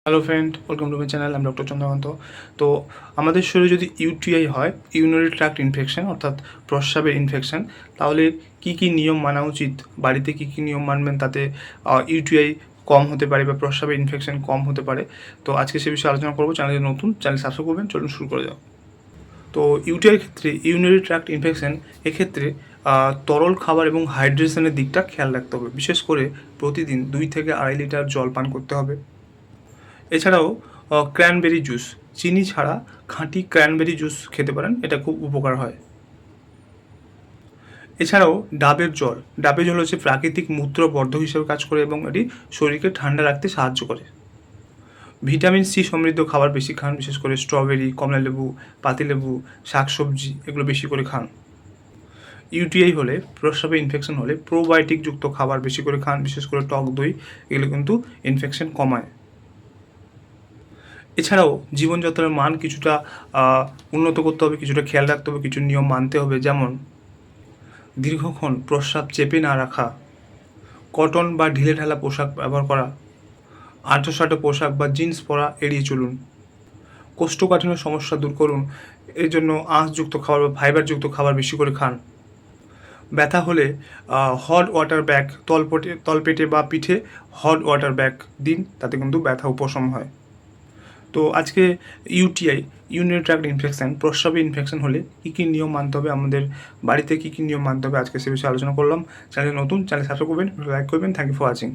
Hello friend, welcome to my channel. আমি doctor Chandrakant. তো আমাদের শরীরে যদি ইউটিআই হয়, ইউরিনারি ট্র্যাক্ট ইনফেকশন অর্থাৎ প্রস্রাবের ইনফেকশন, তাহলে কি কি নিয়ম মানা উচিত, বাড়িতে কি কি নিয়ম মানবেন তাতে ইউটিআই কম হতে পারে বা প্রস্রাবের ইনফেকশন কম হতে পারে। তো আজকে সে বিষয়ে আলোচনা করবো। চ্যানেলে নতুন, চ্যানেল সাবস্ক্রাইব করবেন। চলুন শুরু করে যাও। তো ইউটিআইয়ের ক্ষেত্রে, ইউরিনারি ট্র্যাক্ট ইনফেকশন এক্ষেত্রে তরল খাবার এবং হাইড্রেশনের দিকটা খেয়াল রাখতে হবে। বিশেষ করে প্রতিদিন 2 থেকে 2.5 লিটার জল পান করতে হবে। এছাড়াও ক্র্যানবেরি জুস, চিনি ছাড়া খাঁটি ক্র্যানবেরি জুস খেতে পারেন, এটা খুব উপকার হয়। এছাড়াও ডাবের জল হচ্ছে প্রাকৃতিক মূত্রবর্ধক হিসেবে কাজ করে এবং এটি শরীরকে ঠান্ডা রাখতে সাহায্য করে। ভিটামিন সি সমৃদ্ধ খাবার বেশি খান, বিশেষ করে স্ট্রবেরি, কমলালেবু, পাতিলেবু, শাকসবজি এগুলো বেশি করে খান। ইউটিআই হলে, প্রস্রাবে ইনফেকশন হলে প্রোবায়োটিক যুক্ত খাবার বেশি করে খান, বিশেষ করে টক দই, এগুলো কিন্তু ইনফেকশন কমায়। এছাড়াও জীবনযাত্রার মান কিছুটা উন্নত করতে হবে, কিছুটা খেয়াল রাখতে হবে, কিছু নিয়ম মানতে হবে। যেমন দীর্ঘক্ষণ প্রস্রাব চেপে না রাখা, কটন বা ঢিলেঢালা পোশাক ব্যবহার করা, আঁটোসাঁটো পোশাক বা জিন্স পরা এড়িয়ে চলুন। কোষ্ঠকাঠিন্যের সমস্যা দূর করুন, এর জন্য আঁশযুক্ত খাবার বা ফাইবারযুক্ত খাবার বেশি করে খান। ব্যথা হলে হট ওয়াটার ব্যাগ তলপেটে বা পিঠে হট ওয়াটার ব্যাগ দিন, তাতে কিন্তু ব্যথা উপশম হয়। তো আজকে ইউটিআই, ইউরিনারি ট্র্যাক্ট ইনফেকশন, প্রস্রাবে ইনফেকশন হলে কী কী নিয়ম মানতে হবে, আমাদের বাড়িতে কী কী নিয়ম মানতে হবে, আজকে সে বিষয়ে আলোচনা করলাম। চ্যানেল নতুন, চ্যানেল সাবস্ক্রাইব করবেন, লাইক করবেন। Thank you for watching.